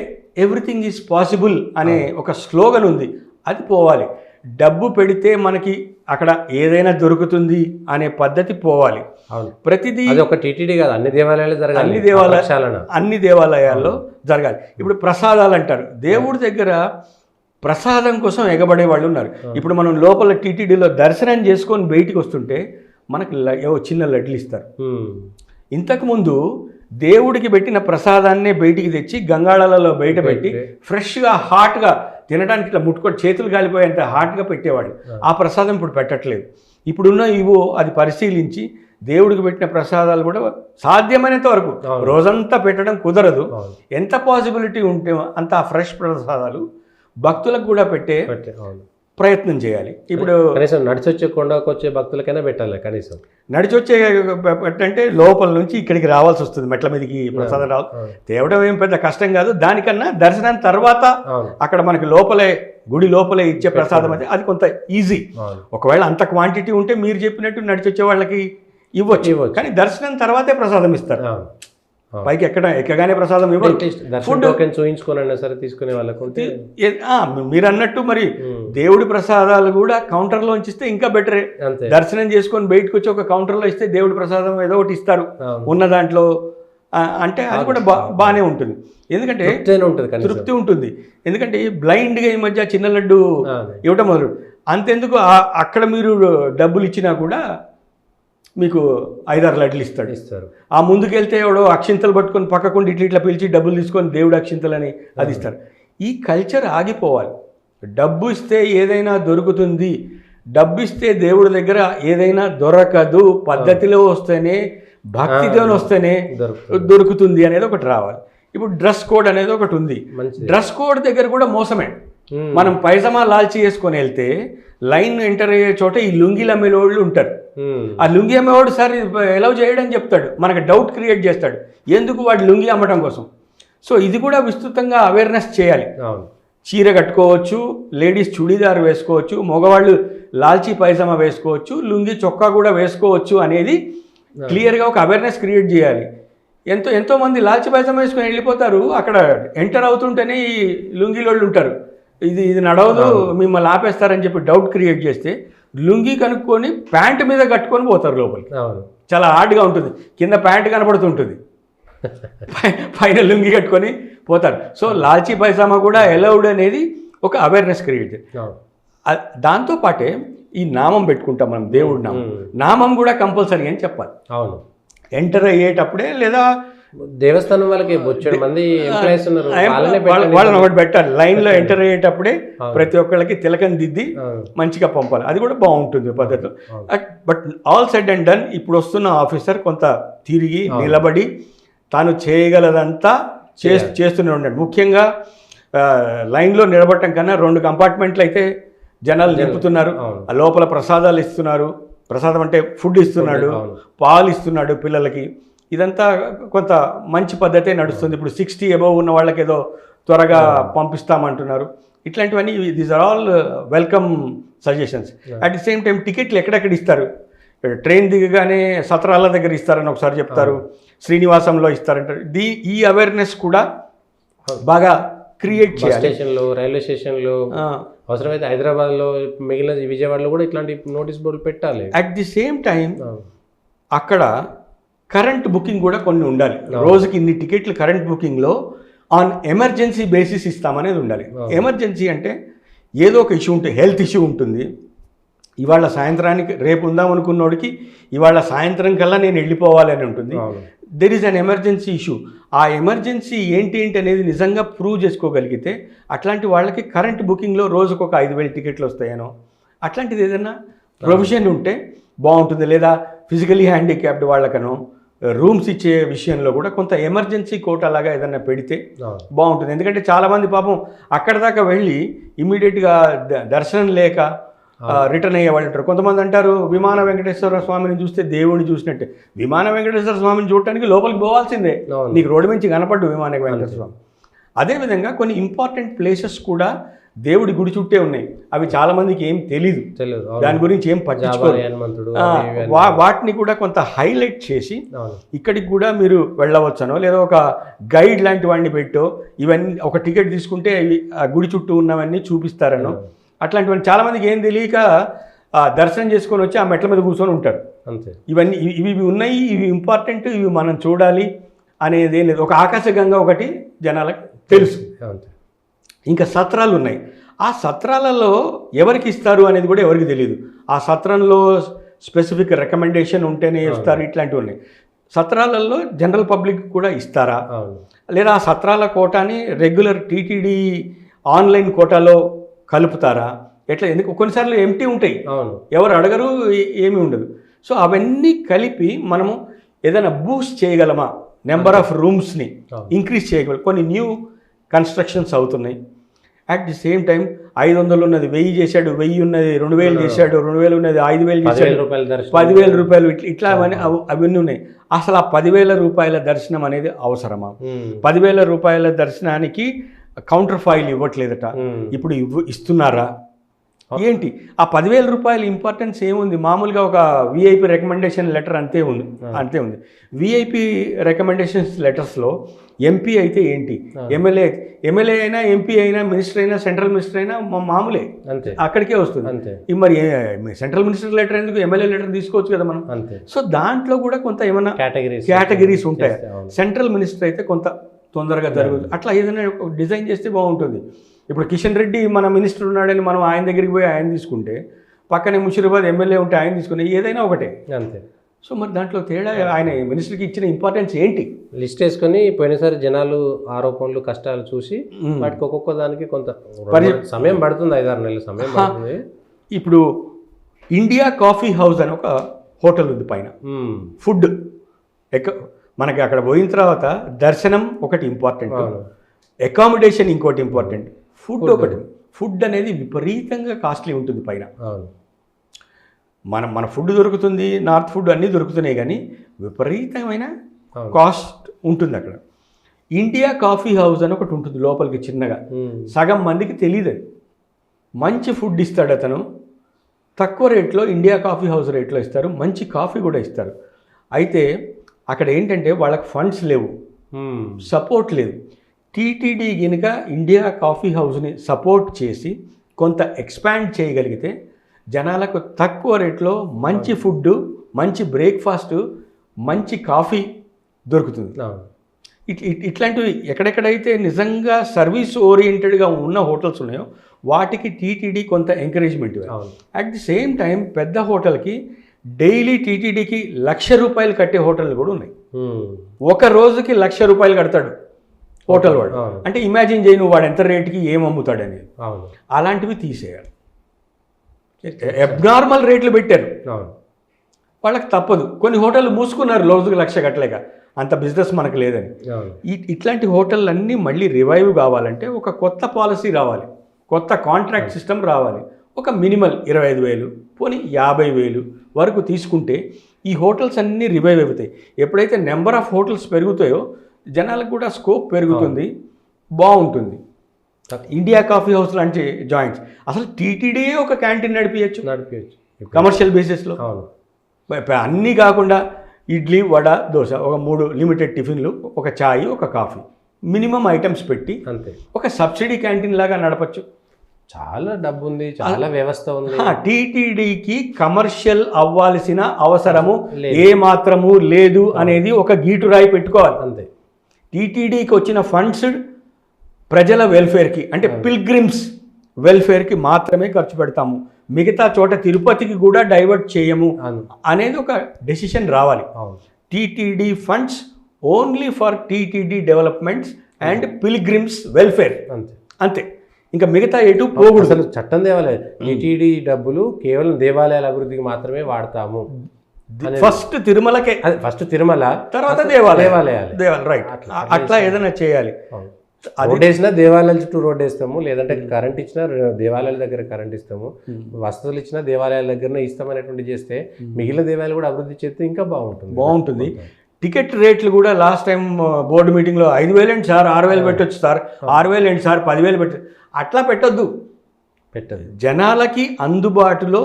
ఎవ్రీథింగ్ ఈజ్ పాసిబుల్ అనే ఒక స్లోగన్ ఉంది. అది పోవాలి. డబ్బు పెడితే మనకి అక్కడ ఏదైనా దొరుకుతుంది అనే పద్ధతి పోవాలి. ప్రతిదీ ఒక టీటీడీ కాదు, అన్ని దేవాలయాలు జరగాలి, అన్ని దేవాలయాల్లో జరగాలి. ఇప్పుడు ప్రసాదాలు అంటారు, దేవుడి దగ్గర ప్రసాదం కోసం ఎగబడే వాళ్ళు ఉన్నారు. ఇప్పుడు మనం లోపల టీటీడీలో దర్శనం చేసుకొని బయటికి వస్తుంటే మనకి చిన్న లడ్లు ఇస్తారు. ఇంతకుముందు దేవుడికి పెట్టిన ప్రసాదాన్నే బయటికి తెచ్చి గంగాళాలలో బయట పెట్టి ఫ్రెష్గా హాట్గా తినడానికి ఇట్లా ముట్టుకొని చేతులు కాలిపోయేంత హాట్గా పెట్టేవాళ్ళు. ఆ ప్రసాదం ఇప్పుడు పెట్టట్లేదు. ఇప్పుడున్న ఇవో అది పరిశీలించి దేవుడికి పెట్టిన ప్రసాదాలు కూడా సాధ్యమైనంత వరకు రోజంతా పెట్టడం కుదరదు. ఎంత పాసిబిలిటీ ఉంటే అంత ఫ్రెష్ ప్రసాదాలు భక్తులకు కూడా పెట్టే ప్రయత్నం చేయాలి. ఇప్పుడు కనీసం నడిచొచ్చే కొండకు వచ్చే భక్తులకైనా పెట్టాలి. కనీసం నడిచొచ్చే అంటే లోపల నుంచి ఇక్కడికి రావాల్సి వస్తుంది, మెట్ల మీదకి ప్రసాదం రావాలి. తేవడం ఏం పెద్ద కష్టం కాదు. దానికన్నా దర్శనం తర్వాత అక్కడ మనకి లోపలే గుడి లోపలే ఇచ్చే ప్రసాదం అయితే అది కొంత ఈజీ. ఒకవేళ అంత క్వాంటిటీ ఉంటే మీరు చెప్పినట్టు నడిచొచ్చే వాళ్ళకి ఇవ్వచ్చు, కానీ దర్శనం తర్వాతే ప్రసాదం ఇస్తారు. పైకి ఎక్కగానే ప్రసాదం ఫుడ్ చూయించుకోనైనా సరే తీసుకునే వాళ్ళకు మీరు అన్నట్టు మరి దేవుడి ప్రసాదాలు కూడా కౌంటర్లో ఇస్తే ఇంకా బెటరే. దర్శనం చేసుకొని బయటకు వచ్చి ఒక కౌంటర్లో ఇస్తే దేవుడి ప్రసాదం ఏదో ఒకటి ఇస్తారు ఉన్న దాంట్లో, అంటే అది కూడా బాగానే ఉంటుంది. ఎందుకంటే తృప్తి ఉంటుంది. ఎందుకంటే బ్లైండ్గా ఈ మధ్య చిన్న లడ్డు ఇవ్వటం మొదలు అంతెందుకు అక్కడ మీరు డబ్బులు ఇచ్చినా కూడా మీకు 5-6 లడ్లు ఇస్తారు. ఆ ముందుకెళ్తే ఎవడో అక్షింతలు పట్టుకొని పక్కకుండా ఇట్లా పిలిచి డబ్బులు తీసుకొని దేవుడు అక్షింతలని అది ఇస్తారు. ఈ కల్చర్ ఆగిపోవాలి. డబ్బు ఇస్తే ఏదైనా దొరుకుతుంది, డబ్బు ఇస్తే దేవుడి దగ్గర ఏదైనా దొరకదు, పద్ధతిలో వస్తేనే భక్తితో వస్తేనే దొరుకుతుంది అనేది ఒకటి రావాలి. ఇప్పుడు డ్రెస్ కోడ్ అనేది ఒకటి ఉంది. డ్రెస్ కోడ్ దగ్గర కూడా మోసమే. మనం పైజమా లాల్చి వేసుకొని వెళ్తే లైన్ ఎంటర్ అయ్యే చోట ఈ లుంగీలు అమ్మేవాళ్ళు ఉంటారు. ఆ లుంగి అమ్మేవాడు సార్ ఎలా చేయడం చెప్తాడు, మనకు డౌట్ క్రియేట్ చేస్తాడు, ఎందుకు వాడు లుంగి అమ్మటం కోసం. సో ఇది కూడా విస్తృతంగా అవేర్నెస్ చేయాలి. చీర కట్టుకోవచ్చు, లేడీస్ చుడీదార్ వేసుకోవచ్చు, మగవాళ్ళు లాల్చీ పైజమా వేసుకోవచ్చు, లుంగి చొక్కా కూడా వేసుకోవచ్చు అనేది క్లియర్గా ఒక అవేర్నెస్ క్రియేట్ చేయాలి. ఎంతోమంది లాల్చీ పైజమా వేసుకొని వెళ్ళిపోతారు, అక్కడ ఎంటర్ అవుతుంటేనే ఈ లుంగీలోళ్ళు ఉంటారు, ఇది నడవదు మిమ్మల్ని ఆపేస్తారని చెప్పి డౌట్ క్రియేట్ చేస్తే లుంగి కనుక్కొని ప్యాంటు మీద కట్టుకొని పోతారు లోపలికి. చాలా హార్డ్గా ఉంటుంది, కింద ప్యాంటు కనపడుతుంటుంది, పైన లుంగి కట్టుకొని పోతారు. సో లాల్చీ పైజామా కూడా అలౌడ్ అనేది ఒక అవేర్నెస్ క్రియేట్ చేయాలి. దాంతోపాటే ఈ నామం పెట్టుకుంటాం మనం, దేవుడి నామం కూడా కంపల్సరీ అని చెప్పాలి. ఎంటర్ అయ్యేటప్పుడే లేదా దేవస్థానం వాళ్ళకి బొచ్చెడు మంది ఎంప్లాయీస్ ఉన్నారు, వాళ్ళని ఒకటి పెట్టాలి. లైన్లో ఎంటర్ అయ్యేటప్పుడే ప్రతి ఒక్కళ్ళకి తిలకం దిద్ది మంచిగా పంపాలి. అది కూడా బాగుంటుంది పద్ధతిలో. But all said and done ఇప్పుడు వస్తున్న ఆఫీసర్ కొంత తిరిగి నిలబడి తాను చేయగలదంతా చేస్తూనే ఉన్నాడు. ముఖ్యంగా లైన్లో నిలబడటం కన్నా 2 కంపార్ట్మెంట్లు అయితే జనాలు నింపుతున్నారు, లోపల ప్రసాదాలు ఇస్తున్నారు, ప్రసాదం అంటే ఫుడ్ ఇస్తున్నాడు, పాలు ఇస్తున్నాడు పిల్లలకి. ఇదంతా కొంత మంచి పద్ధతే నడుస్తుంది. ఇప్పుడు 60 అబవ్ ఉన్న వాళ్ళకి ఏదో త్వరగా పంపిస్తామంటున్నారు. ఇట్లాంటివన్నీ these are all welcome suggestions. At the same time టికెట్లు ఎక్కడెక్కడ ఇస్తారు, ట్రైన్ దిగగానే సత్రాల దగ్గర ఇస్తారని ఒకసారి చెప్తారు, శ్రీనివాసంలో ఇస్తారంటారు. ఈ అవేర్నెస్ కూడా బాగా క్రియేట్ చేయాలి. స్టేషన్లో, రైల్వే స్టేషన్లో, అవసరమైతే హైదరాబాద్లో, మిగిలిన విజయవాడలో కూడా ఇట్లాంటి నోటీస్ బోర్డులు పెట్టాలి. అట్ ది సేమ్ టైం అక్కడ కరెంట్ బుకింగ్ కూడా కొన్ని ఉండాలి. రోజుకి ఇన్ని టికెట్లు కరెంట్ బుకింగ్లో ఆన్ ఎమర్జెన్సీ బేసిస్ ఇస్తామనేది ఉండాలి. ఎమర్జెన్సీ అంటే ఏదో ఒక ఇష్యూ ఉంటుంది, హెల్త్ ఇష్యూ ఉంటుంది, ఇవాళ సాయంత్రానికి రేపు ఉందాం అనుకున్నోడికి ఇవాళ సాయంత్రం కల్లా నేను వెళ్ళిపోవాలి అని ఉంటుంది. There is an emergency issue. ఆ ఎమర్జెన్సీ ఏంటి అనేది నిజంగా ప్రూవ్ చేసుకోగలిగితే అట్లాంటి వాళ్ళకి కరెంట్ బుకింగ్లో రోజుకు ఒక 5,000 టికెట్లు వస్తాయనో అట్లాంటిది ఏదైనా ప్రొవిజన్ ఉంటే బాగుంటుంది. లేదా ఫిజికలీ హ్యాండిక్యాప్డ్ వాళ్ళకనో రూమ్స్ ఇచ్చే విషయంలో కూడా కొంత ఎమర్జెన్సీ కోటా లాగా ఏదైనా పెడితే బాగుంటుంది. ఎందుకంటే చాలామంది పాపం అక్కడ దాకా వెళ్ళి ఇమ్మీడియట్గా దర్శనం లేక రిటర్న్ అయ్యే వాళ్ళు ఉంటారు. కొంతమంది అంటారు విమాన వెంకటేశ్వర స్వామిని చూస్తే దేవుడిని చూసినట్టే. విమాన వెంకటేశ్వర స్వామిని చూడటానికి లోపలికి పోవాల్సిందే, నీకు రోడ్డు నుంచి కనపడ్డు విమాన వెంకటేశ్వర స్వామి. అదేవిధంగా కొన్ని ఇంపార్టెంట్ ప్లేసెస్ కూడా దేవుడి గుడి చుట్టే ఉన్నాయి, అవి చాలా మందికి ఏం తెలీదు, దాని గురించి ఏం పట్టించుకోరు. వాటిని కూడా కొంత హైలైట్ చేసి ఇక్కడికి కూడా మీరు వెళ్ళవచ్చనో లేదా ఒక గైడ్ లాంటి వాడిని పెట్టో ఇవన్నీ ఒక టికెట్ తీసుకుంటే ఆ గుడి చుట్టూ ఉన్నవన్నీ చూపిస్తారనో అట్లాంటివన్నీ చాలా మందికి ఏం తెలియక దర్శనం చేసుకొని వచ్చి ఆ మెట్ల మీద కూర్చొని ఉంటారు. అంతే, ఇవన్నీ ఇవి ఉన్నాయి, ఇవి ఇంపార్టెంట్, ఇవి మనం చూడాలి అనేది ఏం లేదు. ఒక ఆకాశగంగా ఒకటి జనాలకు తెలుసు. ఇంకా సత్రాలు ఉన్నాయి, ఆ సత్రాలలో ఎవరికి ఇస్తారు అనేది కూడా ఎవరికి తెలియదు. ఆ సత్రంలో స్పెసిఫిక్ రికమెండేషన్ ఉంటేనే ఇస్తారు, ఇట్లాంటివి ఉన్నాయి. సత్రాలలో జనరల్ పబ్లిక్ కూడా ఇస్తారా, అవును. లేదా ఆ సత్రాల కోటాని రెగ్యులర్ టీటీడీ ఆన్లైన్ కోటాలో కలుపుతారా, ఎట్లా? ఎందుకు కొన్నిసార్లు ఎంటీ ఉంటాయి, అవును. ఎవరు అడగరు, ఏమీ ఉండదు. సో అవన్నీ కలిపి మనము ఏదైనా బూస్ట్ చేయగలమా, నెంబర్ ఆఫ్ రూమ్స్ని ఇంక్రీజ్ చేయగలం. కొన్ని న్యూ కన్స్ట్రక్షన్స్ అవుతున్నాయి. అట్ ది సేమ్ టైం 500 ఉన్నది 1000 చేశాడు, 1000 ఉన్నది 2000 చేశాడు, 2000 ఉన్నది 5000 చేశాడు, రూపాయల దర్శనం 10,000 రూపాయలు ఇట్లా అవన్నీ ఉన్నాయి. అసలు ఆ 10,000 రూపాయల దర్శనం అనేది అవసరమా? 10,000 రూపాయల దర్శనానికి కౌంటర్ ఫైల్ ఇవ్వట్లేదట, ఇప్పుడు ఇస్తున్నారా ఏంటి? ఆ 10,000 రూపాయల ఇంపార్టెన్స్ ఏముంది? మామూలుగా ఒక విఐపి రికమెండేషన్ లెటర్ అంతే ఉంది. విఐపి రికమెండేషన్స్ లెటర్స్లో ఎంపీ అయితే ఏంటి, ఎమ్మెల్యే అయినా, ఎంపీ అయినా, మినిస్టర్ అయినా, సెంట్రల్ మినిస్టర్ అయినా మామూలే, అంతే, అక్కడికే వస్తుంది. మరి సెంట్రల్ మినిస్టర్ లెటర్ ఎందుకు, ఎమ్మెల్యే లెటర్ తీసుకోవచ్చు కదా మనం. సో దాంట్లో కూడా కొంత ఏమైనా కేటగిరీస్ ఉంటాయి. సెంట్రల్ మినిస్టర్ అయితే కొంత తొందరగా జరుగుతుంది. అట్లా ఏదైనా డిజైన్ చేస్తే బాగుంటుంది. ఇప్పుడు కిషన్ రెడ్డి మన మినిస్టర్ ఉన్నాడని మనం ఆయన దగ్గరికి పోయి ఆయన తీసుకుంటే, పక్కనే ముషీరాబాద్ ఎమ్మెల్యే ఉంటే ఆయన తీసుకునే, ఏదైనా ఒకటే, అంతే. సో మరి దాంట్లో తేడా, ఆయన మినిస్టర్కి ఇచ్చిన ఇంపార్టెన్స్ ఏంటి? లిస్ట్ వేసుకొని పోయినసారి జనాలు ఆరోపణలు కష్టాలు చూసి వాటికి ఒక్కొక్క దానికి కొంత సమయం పడుతుంది, 5-6 నెలల సమయం పడుతుంది. ఇప్పుడు ఇండియా కాఫీ హౌస్ అని ఒక హోటల్ ఉంది పైన, ఫుడ్ మనకి అక్కడ పోయిన తర్వాత దర్శనం ఒకటి ఇంపార్టెంట్, అకామిడేషన్ ఇంకోటి ఇంపార్టెంట్, ఫుడ్ ఒకటి. ఫుడ్ అనేది విపరీతంగా కాస్ట్లీ ఉంటుంది పైన. మన ఫుడ్ దొరుకుతుంది, నార్త్ ఫుడ్ అన్నీ దొరుకుతున్నాయి, కానీ విపరీతమైన కాస్ట్ ఉంటుంది అక్కడ. ఇండియా కాఫీ హౌస్ అని ఒకటి ఉంటుంది లోపలికి చిన్నగా, సగం మందికి తెలియదు. అది మంచి ఫుడ్ ఇస్తాడు అతను, తక్కువ రేట్లో ఇండియా కాఫీ హౌస్ రేట్లో ఇస్తారు, మంచి కాఫీ కూడా ఇస్తారు. అయితే అక్కడ ఏంటంటే వాళ్ళకి ఫండ్స్ లేవు, సపోర్ట్ లేదు. టీటీడీ కనుక ఇండియా కాఫీ హౌస్ని సపోర్ట్ చేసి కొంత ఎక్స్పాండ్ చేయగలిగితే జనాలకు తక్కువ రేట్లో మంచి ఫుడ్, మంచి బ్రేక్ఫాస్ట్, మంచి కాఫీ దొరుకుతుంది. ఇట్లాంటివి ఎక్కడెక్కడైతే నిజంగా సర్వీస్ ఓరియంటెడ్గా ఉన్న హోటల్స్ ఉన్నాయో వాటికి టీటీడీ కొంత ఎంకరేజ్మెంట్ ఇవ్వాలి. అట్ ది సేమ్ టైం పెద్ద హోటల్కి డైలీ టీటీడీకి 1,00,000 రూపాయలు కట్టే హోటళ్ళు కూడా ఉన్నాయి. ఒక రోజుకి 1,00,000 రూపాయలు కడతాడు హోటల్ వాడు. అంటే ఇమాజిన్ చేయి నువ్వు వాడు ఎంత రేటుకి ఏం అమ్ముతాడు అనేది. అలాంటివి తీసేయాలి. అబ్నార్మల్ రేట్లు పెట్టారు, వాళ్ళకి తప్పదు. కొన్ని హోటళ్ళు మూసుకున్నారు రోజుకి 1,00,000 కట్టలేక, అంత బిజినెస్ మనకు లేదని. ఇట్లాంటి హోటళ్ళు అన్నీ మళ్ళీ రివైవ్ కావాలంటే ఒక కొత్త పాలసీ రావాలి, కొత్త కాంట్రాక్ట్ సిస్టమ్ రావాలి. ఒక మినిమల్ 25,000 పోనీ 50,000 వరకు తీసుకుంటే ఈ హోటల్స్ అన్నీ రివైవ్ అవుతాయి. ఎప్పుడైతే నెంబర్ ఆఫ్ హోటల్స్ పెరుగుతాయో జనాలకు కూడా స్కోప్ పెరుగుతుంది, బాగుంటుంది. ఇండియా కాఫీ హౌస్ లాంటి జాయింట్స్, అసలు టీటీడీ ఒక క్యాంటీన్ నడిపించచ్చు కమర్షియల్ బేసిస్లో. అన్నీ కాకుండా ఇడ్లీ, వడ, దోశ, ఒక 3 లిమిటెడ్ టిఫిన్లు, ఒక ఛాయ్, ఒక కాఫీ, మినిమం ఐటమ్స్ పెట్టి అంతే ఒక సబ్సిడీ క్యాంటీన్ లాగా నడపచ్చు. చాలా డబ్బు ఉంది, చాలా వ్యవస్థ ఉంది. టీటీడీకి కమర్షియల్ అవ్వాల్సిన అవసరము ఏ మాత్రము లేదు అనేది ఒక గీటురాయి పెట్టుకోవాలి అంతే. టీటీడీకి వచ్చిన ఫండ్స్ ప్రజల వెల్ఫేర్కి, అంటే పిల్గ్రిమ్స్ వెల్ఫేర్కి మాత్రమే ఖర్చు పెడతాము, మిగతా చోట తిరుపతికి కూడా డైవర్ట్ చేయము అనేది ఒక డెసిషన్ రావాలి. TTD funds only for TTD developments and pilgrims welfare అంతే, ఇంకా మిగతా ఎటు పోకూడదు. అసలు చట్టం దేవాలయ టీటీడీ డబ్బులు కేవలం దేవాలయాల అభివృద్ధికి మాత్రమే వాడతాము. ఫస్ట్ తిరుమలకే, ఫస్ట్ తిరుమల, తర్వాత దేవాలయాలు, రైట్. అట్లా ఏదైనా చేయాలి. రోడ్ వేసినా దేవాలయాల చుట్టూ రోడ్ వేస్తాము, లేదంటే కరెంట్ ఇచ్చినా దేవాలయాల దగ్గర కరెంట్ ఇస్తాము, వసతులు ఇచ్చినా దేవాలయాల దగ్గరనే ఇస్తామనేటువంటి చేస్తే మిగిలిన దేవాలయాలు కూడా అభివృద్ధి చేస్తే ఇంకా బాగుంటుంది. టికెట్ రేట్లు కూడా లాస్ట్ టైం బోర్డు మీటింగ్లో 5,000 ఏంటి సార్, 6,000 పెట్టొచ్చు సార్, 6,000 ఏంటి సార్, 10,000 పెట్టచ్చు. అట్లా పెట్టద్దు. జనాలకి అందుబాటులో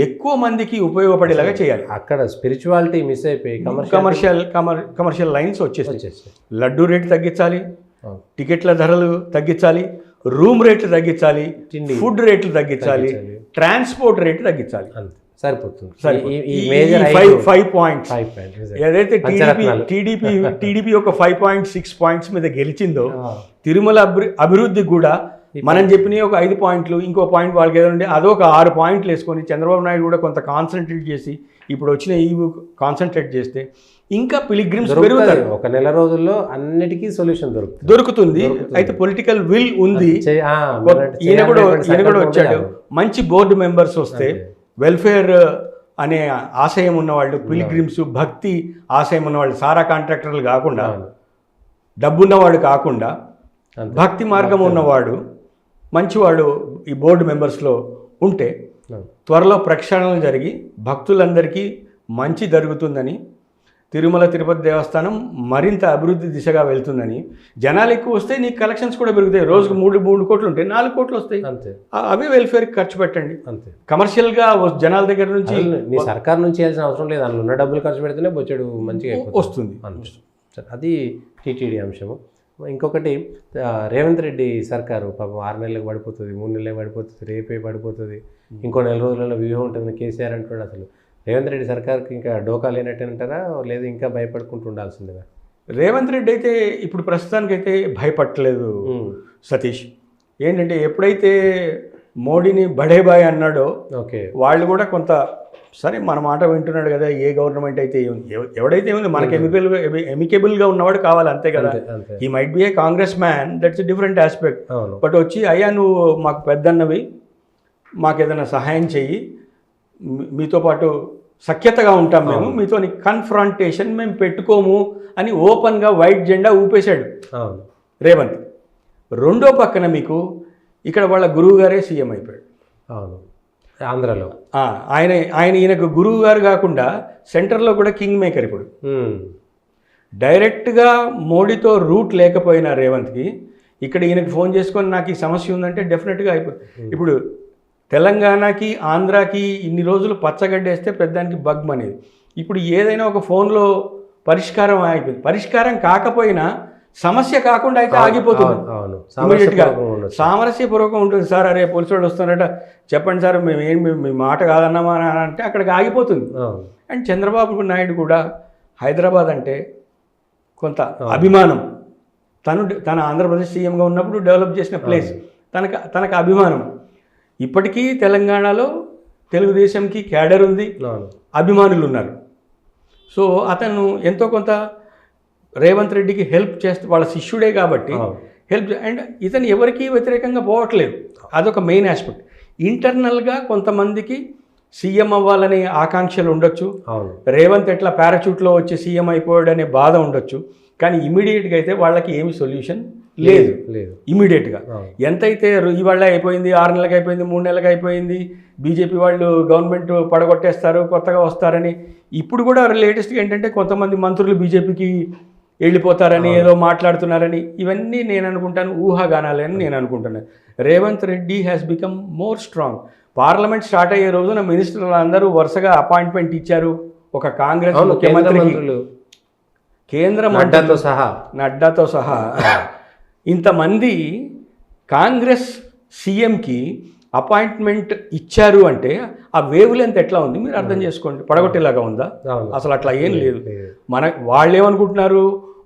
ఎక్కువ మందికి ఉపయోగపడేలాగా చేయాలి. అక్కడ స్పిరిచువాలిటీ మిస్ అయిపోయి కమర్షియల్ లైన్స్ వచ్చేసి లడ్డు రేటు తగ్గించాలి, టికెట్ల ధరలు తగ్గించాలి, రూమ్ రేట్లు తగ్గించాలి, ఫుడ్ రేట్లు తగ్గించాలి, ట్రాన్స్పోర్ట్ రేటు తగ్గించాలి. సరిపోతుంది. 5 పాయింట్స్ ఏదైతే టీడీపీ ఒక 5.6 పాయింట్స్ మీద గెలిచిందో, తిరుమల అభివృద్ధి కూడా మనం చెప్పిన ఒక 5 పాయింట్లు, ఇంకో పాయింట్ వాళ్ళకి ఏదో ఉంటే అదొక 6 పాయింట్లు వేసుకొని చంద్రబాబు నాయుడు కూడా కొంత కాన్సన్ట్రేట్ చేసి ఇప్పుడు వచ్చిన ఈ కాన్సన్ట్రేట్ చేస్తే ఇంకా పిలిగ్రిమ్స్ పెరుగుతారు. ఒక నెల రోజుల్లో అన్నిటికీ సొల్యూషన్ దొరుకుతుంది. అయితే పొలిటికల్ విల్ ఉంది. ఈయన కూడా వచ్చాడు. మంచి బోర్డు మెంబర్స్ వస్తే వెల్ఫేర్ అనే ఆశయం ఉన్నవాళ్ళు, పిలిగ్రిమ్స్ భక్తి ఆశయం ఉన్నవాళ్ళు, సారా కాంట్రాక్టర్లు కాకుండా, డబ్బున్నవాడు కాకుండా భక్తి మార్గం ఉన్నవాడు మంచివాడు ఈ బోర్డు మెంబర్స్లో ఉంటే త్వరలో ప్రక్షాళన జరిగి భక్తులందరికీ మంచి జరుగుతుందని, తిరుమల తిరుపతి దేవస్థానం మరింత అభివృద్ధి దిశగా వెళ్తుందని, జనాలు ఎక్కువ వస్తే నీకు కలెక్షన్స్ కూడా పెరుగుతాయి. రోజుకు 3 కోట్లు ఉంటే 4 కోట్లు వస్తాయి. అవి వెల్ఫేర్కి ఖర్చు పెట్టండి. అంతే. కమర్షియల్గా జనాల దగ్గర నుంచి మీ సర్కార్ నుంచి చేయాల్సిన అవసరం లేదు. అందులో ఉన్న డబ్బులు ఖర్చు పెడితేనే బొచ్చెడు మంచిగా వస్తుంది. అది టీటీడీ అంశము. ఇంకొకటి రేవంత్ రెడ్డి సర్కారు పాపం 6 నెలలకు పడిపోతుంది, 3 నెలలకు పడిపోతుంది, రేపే పడిపోతుంది, ఇంకో నెల రోజులలో వ్యూహం ఉంటుంది కేసీఆర్ అంటున్నాడు. అసలు రేవంత్ రెడ్డి సర్కార్కి ఇంకా డోకా లేనట్టు అంటారా, లేదా ఇంకా భయపడుకుంటూ ఉండాల్సిందిగా? రేవంత్ రెడ్డి అయితే ఇప్పుడు ప్రస్తుతానికైతే భయపడలేదు సతీష్. ఏంటంటే ఎప్పుడైతే మోడీని బడే బాయ్ అన్నాడో వాళ్ళు కూడా కొంత సరే మన మాట వింటున్నాడు కదా, ఏ గవర్నమెంట్ అయితే ఎవడైతే ఏముంది మనకి ఎమికేబుల్గా ఉన్నవాడు కావాలి, అంతే కదా. He might be A Congress man, that's a different aspect. But వచ్చి అయ్యా నువ్వు మాకు పెద్దన్నవి, మాకు ఏదైనా సహాయం చెయ్యి, మీతో పాటు సఖ్యతగా ఉంటాం మేము, మీతో కన్ఫ్రంటేషన్ మేము పెట్టుకోము అని ఓపెన్గా వైట్ జెండా ఊపేశాడు రేవంత్. రెండో పక్కన మీకు ఇక్కడ వాళ్ళ గురువు గారే సీఎం అయిపోయాడు. అవును, ఆంధ్రాలో ఈయనకు గురువు గారు కాకుండా సెంటర్లో కూడా కింగ్ మేకర్. ఇప్పుడు డైరెక్ట్గా మోడీతో రూట్ లేకపోయినా రేవంత్కి ఇక్కడ ఈయనకి ఫోన్ చేసుకొని నాకు ఈ సమస్య ఉందంటే డెఫినెట్గా అయిపోతుంది. ఇప్పుడు తెలంగాణకి ఆంధ్రాకి ఇన్ని రోజులు పచ్చగడ్డేస్తే పెద్దానికి బగ్ అనేది, ఇప్పుడు ఏదైనా ఒక ఫోన్లో పరిష్కారం అయిపోయింది. పరిష్కారం కాకపోయినా సమస్య కాకుండా అయితే ఆగిపోతుంది. ఇమీడియట్గా సామరస్యపూర్వకం ఉంటుంది. సార్ అరే పోలీసు వాళ్ళు వస్తున్నారట, చెప్పండి సార్ మేము మీ మాట కాదన్నామా అని అంటే అక్కడికి ఆగిపోతుంది. అండ్ చంద్రబాబు నాయుడు కూడా హైదరాబాద్ అంటే కొంత అభిమానం. తన ఆంధ్రప్రదేశ్ సీఎంగా ఉన్నప్పుడు డెవలప్ చేసిన ప్లేస్, తనకు అభిమానం. ఇప్పటికీ తెలంగాణలో తెలుగుదేశంకి క్యాడర్ ఉంది, అభిమానులు ఉన్నారు. సో అతను ఎంతో కొంత రేవంత్ రెడ్డికి హెల్ప్ చేస్తే, వాళ్ళ శిష్యుడే కాబట్టి హెల్ప్. అండ్ ఇతను ఎవరికి వ్యతిరేకంగా పోవట్లేదు, అదొక మెయిన్ ఆస్పెక్ట్. ఇంటర్నల్గా కొంతమందికి సీఎం అవ్వాలనే ఆకాంక్షలు ఉండొచ్చు, రేవంత్ ఎట్లా పారాచూట్లో వచ్చి సీఎం అయిపోయాడు అనే బాధ ఉండొచ్చు. కానీ ఇమీడియట్గా అయితే వాళ్ళకి ఏమి సొల్యూషన్ లేదు. ఇమీడియట్గా ఎంతైతే ఇవాళ అయిపోయింది, 6 నెలలకు అయిపోయింది, 3 నెలలకు అయిపోయింది, బీజేపీ వాళ్ళు గవర్నమెంట్ పడగొట్టేస్తారు, కొత్తగా వస్తారని. ఇప్పుడు కూడా లేటెస్ట్గా ఏంటంటే కొంతమంది మంత్రులు బీజేపీకి వెళ్ళిపోతారని ఏదో మాట్లాడుతున్నారని, ఇవన్నీ నేను అనుకుంటాను ఊహాగానాలే అని నేను అనుకుంటున్నాను. Revanth Reddy has become more strong. Parliament start అయ్యే రోజున మినిస్టర్లు అందరూ వరుసగా అపాయింట్మెంట్ ఇచ్చారు. ఒక కాంగ్రెస్ ముఖ్యమంత్రికి, కేంద్ర మంత్రులతో సహా, నడ్డాతో సహా ఇంతమంది కాంగ్రెస్ సీఎంకి అపాయింట్మెంట్ ఇచ్చారు అంటే ఆ వేవ్ లెంత్ ఎట్లా ఉంది మీరు అర్థం చేసుకోండి. పడగొట్టేలాగా ఉందా? అసలు అట్లా ఏం లేదు. వాళ్ళు ఏమనుకుంటున్నారు,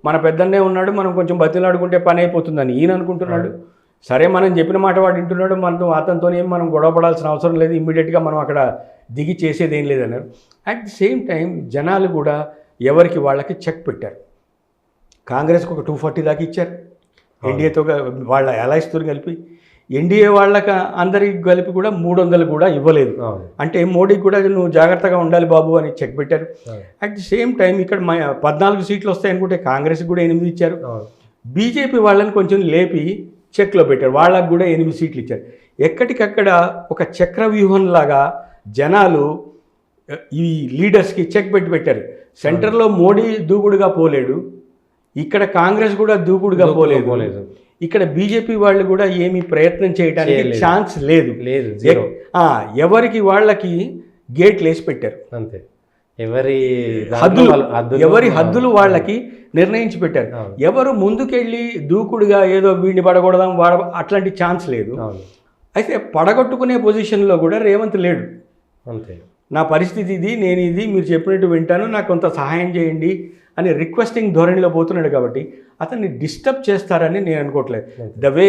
మన పెద్దన్నే ఉన్నాడు, మనం కొంచెం బతిలాడుకుంటే పని అయిపోతుందని ఈయన అనుకుంటున్నాడు. సరే మనం చెప్పిన మాట వాడు వింటున్నాడు, అతనితో ఏం మనం గొడవ పడాల్సిన అవసరం లేదు, ఇమ్మీడియట్గా మనం అక్కడ దిగి చేసేది ఏం లేదన్నారు. అట్ ది సేమ్ టైం జనాలు కూడా ఎవరికి వాళ్ళకి చెక్ పెట్టారు. కాంగ్రెస్కి ఒక 240 దాకా ఇచ్చారు, ఎన్డీఏతో వాళ్ళ అలయన్స్తో కలిపి. ఎన్డీఏ వాళ్ళకి అందరికి కలిపి కూడా 300 కూడా ఇవ్వలేదు. అంటే మోడీకి కూడా నువ్వు జాగ్రత్తగా ఉండాలి బాబు అని చెక్ పెట్టారు. అట్ ది సేమ్ టైం ఇక్కడ 14 సీట్లు వస్తాయనుకుంటే కాంగ్రెస్కి కూడా 8 ఇచ్చారు. బీజేపీ వాళ్ళని కొంచెం లేపి చెక్లో పెట్టారు, వాళ్ళకు కూడా 8 సీట్లు ఇచ్చారు. ఎక్కడికక్కడ ఒక చక్రవ్యూహంలాగా జనాలు ఈ లీడర్స్కి చెక్ పెట్టారు. సెంటర్లో మోడీ దూకుడుగా పోలేడు, ఇక్కడ కాంగ్రెస్ కూడా దూకుడుగా పోలేదు, ఇక్కడ బీజేపీ వాళ్ళు కూడా ఏమీ ప్రయత్నం చేయడానికి ఛాన్స్ లేదు. ఎవరికి వాళ్ళకి గేట్లు వేసి పెట్టారు, అంతే. ఎవరి హద్దులు వాళ్ళకి నిర్ణయించి పెట్టారు. ఎవరు ముందుకెళ్ళి దూకుడుగా ఏదో వీడిని పడగొడదాం అట్లాంటి ఛాన్స్ లేదు. అయితే పడగొట్టుకునే పొజిషన్లో కూడా రేవంత్ లేడు. అంతే, నా పరిస్థితి ఇది, నేను ఇది, మీరు చెప్పినట్టు వింటాను, నాకు కొంత సహాయం చేయండి అని రిక్వెస్టింగ్ ధోరణిలో పోతున్నాడు కాబట్టి అతన్ని డిస్టర్బ్ చేస్తారని నేను అనుకోవట్లేదు. ద వే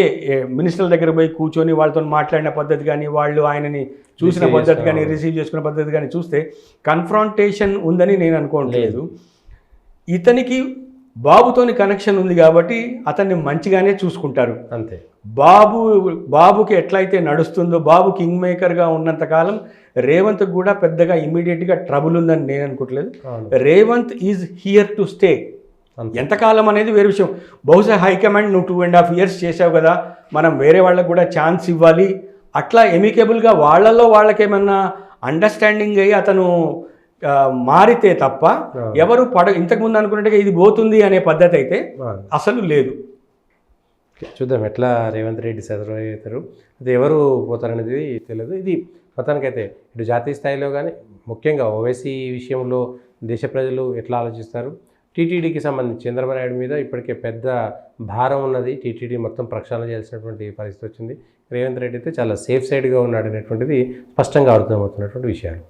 మినిస్టర్ల దగ్గర పోయి కూర్చొని వాళ్ళతో మాట్లాడిన పద్ధతి కానీ, వాళ్ళు ఆయనని చూసిన పద్ధతి కానీ, రిసీవ్ చేసుకున్న పద్ధతి కానీ చూస్తే కన్ఫ్రాంటేషన్ ఉందని నేను అనుకోవట్లేదు. ఇతనికి బాబుతోని కనెక్షన్ ఉంది కాబట్టి అతన్ని మంచిగానే చూసుకుంటారు అంతే. బాబుకి ఎట్లయితే నడుస్తుందో, బాబు కింగ్ మేకర్గా ఉన్నంతకాలం రేవంత్కి కూడా పెద్దగా ఇమీడియట్గా ట్రబుల్ ఉందని నేను అనుకోవట్లేదు. Revanth is here to stay. ఎంతకాలం అనేది వేరే విషయం. బహుశా హైకమాండ్ నువ్వు 2.5 years చేసావు కదా, మనం వేరే వాళ్ళకు కూడా ఛాన్స్ ఇవ్వాలి, అట్లా ఎమికేబుల్గా వాళ్ళకేమన్నా అండర్స్టాండింగ్ అయ్యి అతను మారితే తప్ప ఎవరు ఇంతకుముందు అనుకున్నట్టుగా ఇది పోతుంది అనే పద్ధతి అయితే అసలు లేదు. చూద్దాం ఎట్లా రేవంత్ రెడ్డి సర్వైవ్ అవుతారు, అది ఎవరు పోతారనేది తెలియదు. ఇది మొత్తానికైతే ఇటు జాతీయ స్థాయిలో కానీ ముఖ్యంగా ఓవైసీ విషయంలో దేశ ప్రజలు ఎట్లా ఆలోచిస్తారు, టీటీడీకి సంబంధించి చంద్రబాబు నాయుడు మీద ఇప్పటికే పెద్ద భారం ఉన్నది, టీటీడీ మొత్తం ప్రక్షాళన చేయాల్సినటువంటి పరిస్థితి వచ్చింది. రేవంత్ రెడ్డి అయితే చాలా సేఫ్ సైడ్గా ఉన్నాడు అనేటువంటిది స్పష్టంగా అర్థమవుతున్నటువంటి విషయాలు.